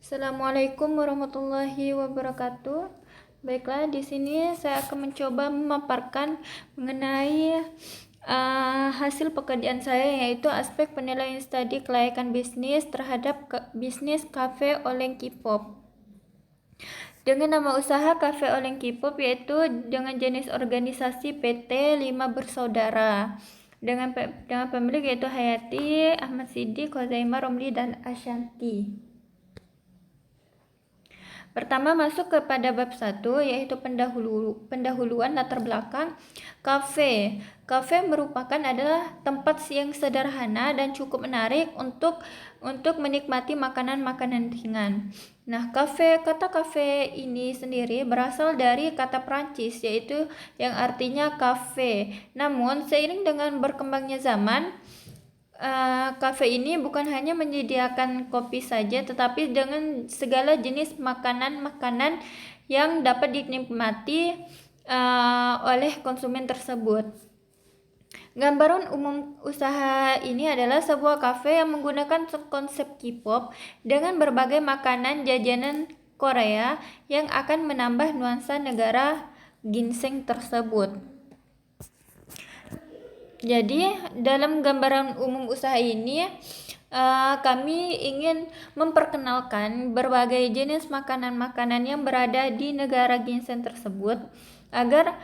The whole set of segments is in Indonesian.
Assalamualaikum warahmatullahi wabarakatuh. Baiklah, di sini saya akan mencoba memaparkan mengenai hasil pekerjaan saya, yaitu aspek penilaian studi kelayakan bisnis terhadap bisnis Cafe Oleng K-pop. Dengan nama usaha Cafe Oleng K-pop, yaitu dengan jenis organisasi PT 5 Bersaudara. Dengan pemilik yaitu Hayati, Ahmad Siddiq, Khozaimah, Romli, dan Ashanti. Pertama, masuk kepada bab 1, yaitu pendahuluan latar belakang kafe. Kafe adalah tempat yang sederhana dan cukup menarik untuk menikmati makanan-makanan ringan. Nah, kata kafe ini sendiri berasal dari kata Prancis, yaitu yang artinya kafe. Namun, seiring dengan berkembangnya zaman, kafe ini bukan hanya menyediakan kopi saja, tetapi dengan segala jenis makanan-makanan yang dapat dinikmati oleh konsumen tersebut. Gambaran umum usaha ini adalah sebuah kafe yang menggunakan konsep K-pop dengan berbagai makanan jajanan Korea yang akan menambah nuansa negara ginseng tersebut. Jadi, dalam gambaran umum usaha ini, kami ingin memperkenalkan berbagai jenis makanan-makanan yang berada di negara ginseng tersebut, agar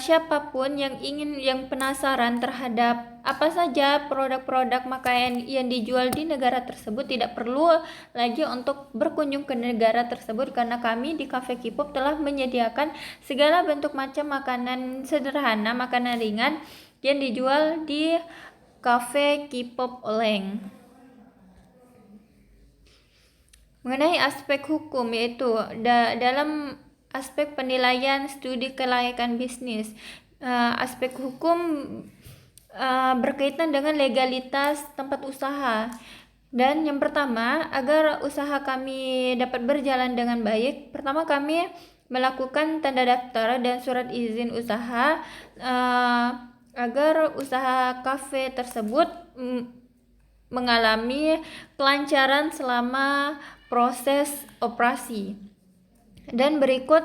siapapun yang penasaran terhadap apa saja produk-produk makanan yang dijual di negara tersebut tidak perlu lagi untuk berkunjung ke negara tersebut, karena kami di Cafe K-pop telah menyediakan segala bentuk macam makanan sederhana, makanan ringan yang dijual di Cafe K-pop Oleng. Mengenai aspek hukum, yaitu dalam aspek penilaian studi kelayakan bisnis, aspek hukum berkaitan dengan legalitas tempat usaha. Dan yang pertama, agar usaha kami dapat berjalan dengan baik, pertama kami melakukan tanda daftar dan surat izin usaha agar usaha kafe tersebut mengalami kelancaran selama proses operasi. Dan berikut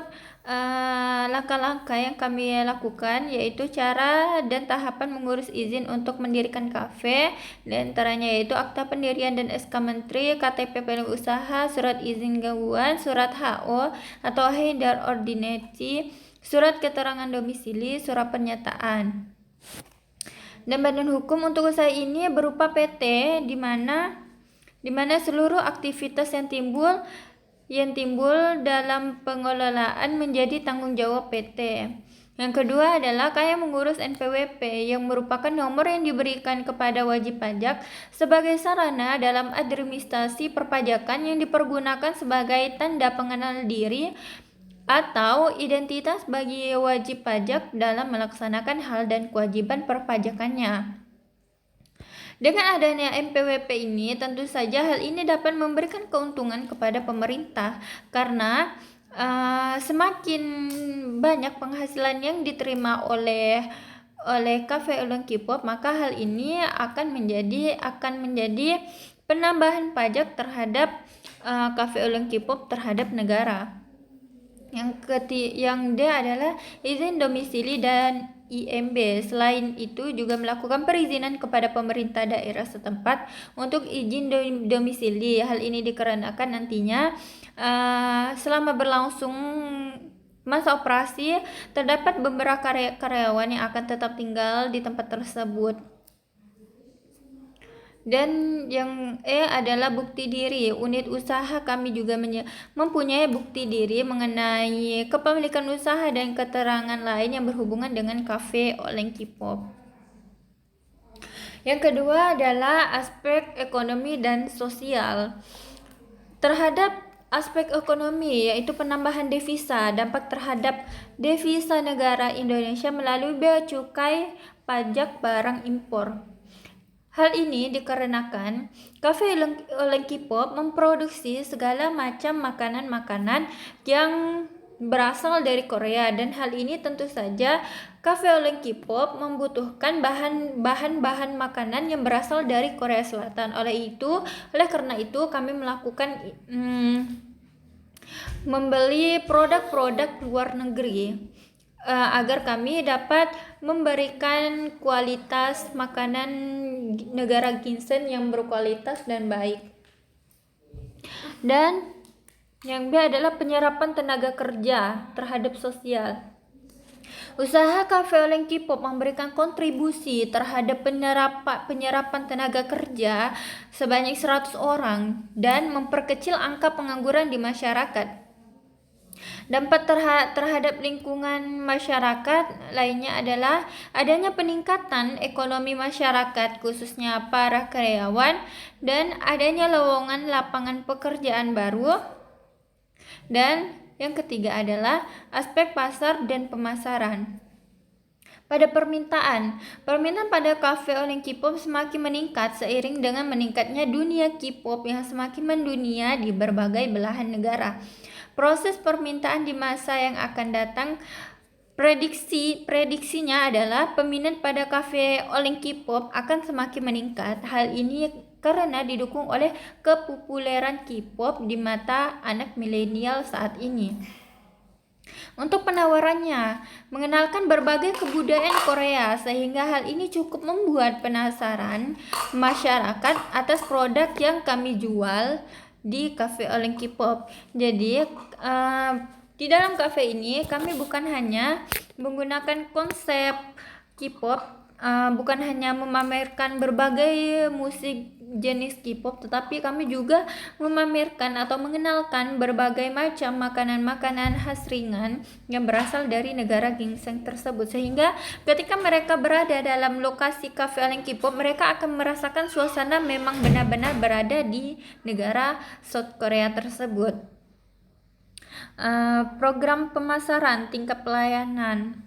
langkah-langkah yang kami lakukan, yaitu cara dan tahapan mengurus izin untuk mendirikan kafe. Di antaranya yaitu akta pendirian dan SK Menteri, KTP pemilik usaha, surat izin gangguan, surat HO atau Haidar Ordinary, surat keterangan domisili, surat pernyataan. Dan badan hukum untuk usaha ini berupa PT, di mana seluruh aktivitas yang timbul dalam pengelolaan menjadi tanggung jawab PT. Yang kedua adalah kaya mengurus NPWP, yang merupakan nomor yang diberikan kepada wajib pajak sebagai sarana dalam administrasi perpajakan yang dipergunakan sebagai tanda pengenal diri atau identitas bagi wajib pajak dalam melaksanakan hal dan kewajiban perpajakannya. Dengan adanya NPWP ini, tentu saja hal ini dapat memberikan keuntungan kepada pemerintah, karena semakin banyak penghasilan yang diterima oleh Cafe Oleng K-pop, maka hal ini akan menjadi penambahan pajak terhadap Cafe Oleng K-pop terhadap negara. Yang D adalah izin domisili dan IMB. Selain itu juga melakukan perizinan kepada pemerintah daerah setempat untuk izin domisili. Hal ini dikarenakan nantinya selama berlangsung masa operasi terdapat beberapa karyawan yang akan tetap tinggal di tempat tersebut. Dan yang E adalah bukti diri. Unit usaha kami juga mempunyai bukti diri mengenai kepemilikan usaha dan keterangan lain yang berhubungan dengan Cafe Oleng K-pop. Yang kedua adalah aspek ekonomi dan sosial. Terhadap aspek ekonomi, yaitu penambahan devisa, dampak terhadap devisa negara Indonesia melalui bea cukai pajak barang impor. Hal ini dikarenakan Cafe Oleng K-pop memproduksi segala macam makanan-makanan yang berasal dari Korea, dan hal ini tentu saja Cafe Oleng K-pop membutuhkan bahan-bahan makanan yang berasal dari Korea Selatan. Oleh karena itu kami melakukan membeli produk-produk luar negeri agar kami dapat memberikan kualitas makanan negara ginseng yang berkualitas dan baik. Dan yang B adalah penyerapan tenaga kerja terhadap sosial. Usaha Cafe Oleng K-pop memberikan kontribusi terhadap penyerapan tenaga kerja sebanyak 100 orang dan memperkecil angka pengangguran di masyarakat. Dampak terhadap lingkungan masyarakat lainnya adalah adanya peningkatan ekonomi masyarakat, khususnya para karyawan, dan adanya lowongan lapangan pekerjaan baru. Dan yang ketiga adalah aspek pasar dan pemasaran. Pada permintaan pada Cafe Oleng K-pop semakin meningkat seiring dengan meningkatnya dunia K-pop yang semakin mendunia di berbagai belahan negara. Proses permintaan di masa yang akan datang, prediksinya adalah peminat pada Cafe Oleng K-pop akan semakin meningkat. Hal ini karena didukung oleh kepopuleran K-pop di mata anak milenial saat ini. Untuk penawarannya, mengenalkan berbagai kebudayaan Korea, sehingga hal ini cukup membuat penasaran masyarakat atas produk yang kami jual di Cafe Oleng K-pop. Jadi di dalam cafe ini kami bukan hanya menggunakan konsep K-pop, bukan hanya memamerkan berbagai musik jenis K-pop, tetapi kami juga memamerkan atau mengenalkan berbagai macam makanan-makanan khas ringan yang berasal dari negara ginseng tersebut, sehingga ketika mereka berada dalam lokasi Cafe Oleng K-pop, mereka akan merasakan suasana memang benar-benar berada di negara South Korea tersebut. Program pemasaran tingkat pelayanan,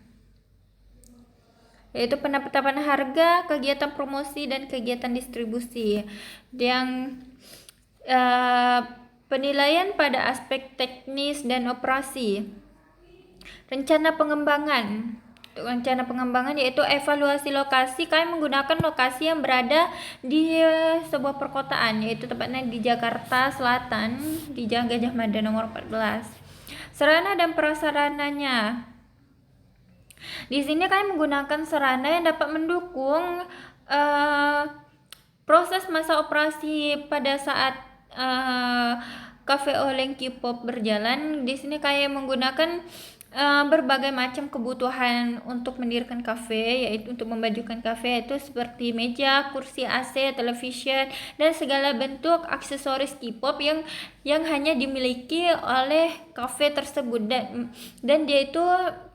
yaitu penetapan harga, kegiatan promosi, dan kegiatan distribusi. Yang penilaian pada aspek teknis dan operasi. Rencana pengembangan. Untuk rencana pengembangan yaitu evaluasi lokasi. Kami menggunakan lokasi yang berada di sebuah perkotaan, yaitu tepatnya di Jakarta Selatan, di Jalan Gajah Mada nomor 14. Sarana dan prasarananya. Di sini kami menggunakan sarana yang dapat mendukung proses masa operasi pada saat Cafe Oleng K-pop berjalan. Di sini kami menggunakan berbagai macam kebutuhan untuk mendirikan kafe, yaitu untuk memajukan kafe, yaitu seperti meja, kursi AC, television, dan segala bentuk aksesoris K-pop yang hanya dimiliki oleh kafe tersebut. Dan dia itu,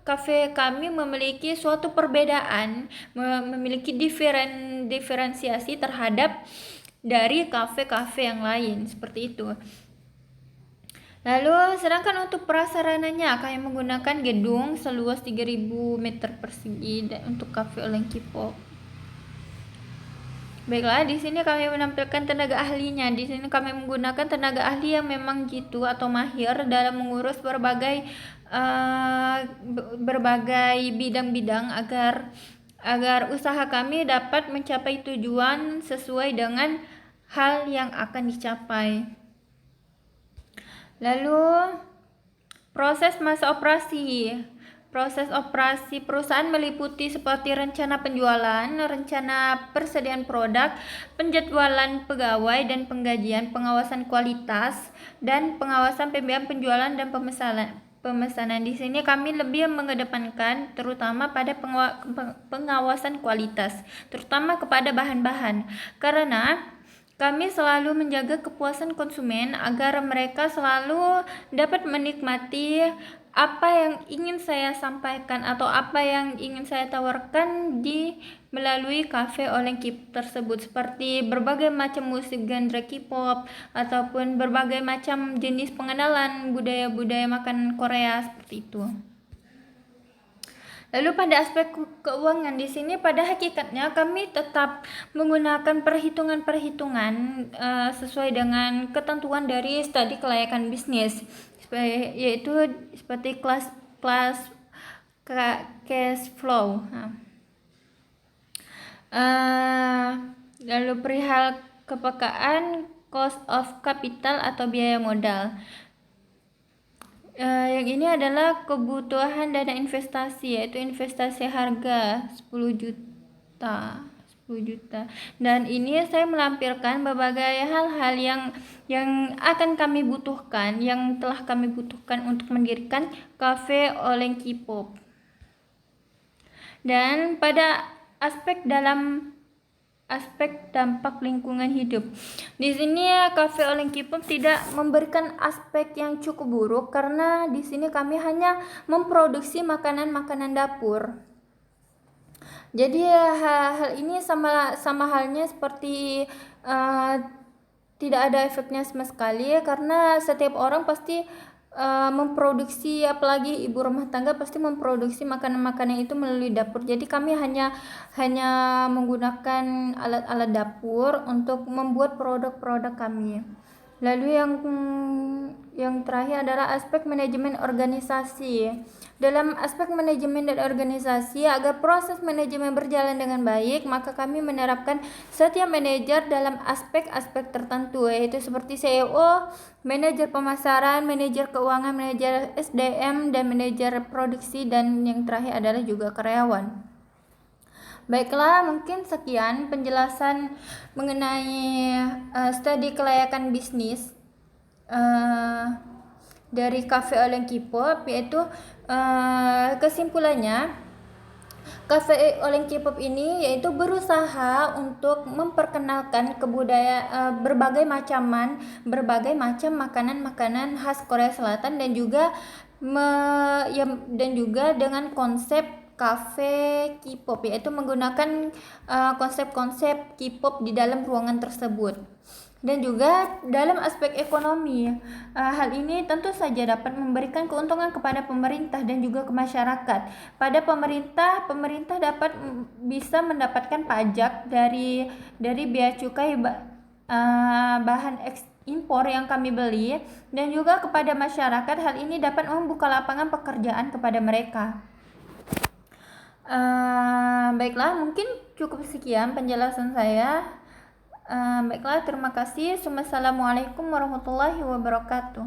kafe kami memiliki suatu perbedaan, memiliki diferensiasi terhadap dari kafe-kafe yang lain, seperti itu. Lalu sedangkan untuk prasarananya kami menggunakan gedung seluas 3000 meter persegi untuk Cafe Oleng K-pop. Baiklah, di sini kami menampilkan tenaga ahlinya. Di sini kami menggunakan tenaga ahli yang memang gitu atau mahir dalam mengurus berbagai bidang-bidang agar usaha kami dapat mencapai tujuan sesuai dengan hal yang akan dicapai. Lalu proses masa operasi. Proses operasi perusahaan meliputi seperti rencana penjualan, rencana persediaan produk, penjadwalan pegawai dan penggajian, pengawasan kualitas, dan pengawasan pembiayaan penjualan dan pemesanan. Di sini kami lebih mengedepankan terutama pada pengawasan kualitas, terutama kepada bahan-bahan, karena kami selalu menjaga kepuasan konsumen agar mereka selalu dapat menikmati apa yang ingin saya sampaikan atau apa yang ingin saya tawarkan melalui Cafe Oleng K-pop tersebut, seperti berbagai macam musik genre K-pop ataupun berbagai macam jenis pengenalan budaya-budaya makanan Korea, seperti itu. Lalu pada aspek keuangan, di sini pada hakikatnya kami tetap menggunakan perhitungan-perhitungan sesuai dengan ketentuan dari studi kelayakan bisnis. yaitu seperti kelas cash flow. Lalu perihal kepekaan cost of capital atau biaya modal. Yang ini adalah kebutuhan dana investasi, yaitu investasi harga 10 juta. Dan ini saya melampirkan berbagai hal-hal yang akan kami butuhkan, yang telah kami butuhkan untuk mendirikan Cafe Oleng K-pop. Dan pada aspek dampak lingkungan hidup. Di sini Cafe Oleng K-pop tidak memberikan aspek yang cukup buruk karena di sini kami hanya memproduksi makanan-makanan dapur. Jadi hal ini sama halnya seperti tidak ada efeknya sama sekali karena setiap orang pasti memproduksi, apalagi ibu rumah tangga pasti memproduksi makanan-makanan itu melalui dapur. Jadi kami hanya menggunakan alat-alat dapur untuk membuat produk-produk kami. Lalu yang terakhir adalah aspek manajemen organisasi. Dalam aspek manajemen dan organisasi, agar proses manajemen berjalan dengan baik, maka kami menerapkan setiap manajer dalam aspek-aspek tertentu, yaitu seperti CEO, manajer pemasaran, manajer keuangan, manajer SDM, dan manajer produksi, dan yang terakhir adalah juga karyawan. Baiklah, mungkin sekian penjelasan mengenai studi kelayakan bisnis dari Cafe Oleng K-pop, yaitu kesimpulannya Cafe Oleng K-pop ini yaitu berusaha untuk memperkenalkan berbagai macam makanan-makanan khas Korea Selatan dan juga dengan konsep Cafe K-pop, yaitu menggunakan konsep-konsep K-pop di dalam ruangan tersebut. Dan juga dalam aspek ekonomi, hal ini tentu saja dapat memberikan keuntungan kepada pemerintah dan juga ke masyarakat. Pada pemerintah dapat bisa mendapatkan pajak dari bea cukai bahan impor yang kami beli, dan juga kepada masyarakat hal ini dapat membuka lapangan pekerjaan kepada mereka. Baiklah, mungkin cukup sekian penjelasan saya. Baiklah, terima kasih. Wassalamualaikum warahmatullahi wabarakatuh.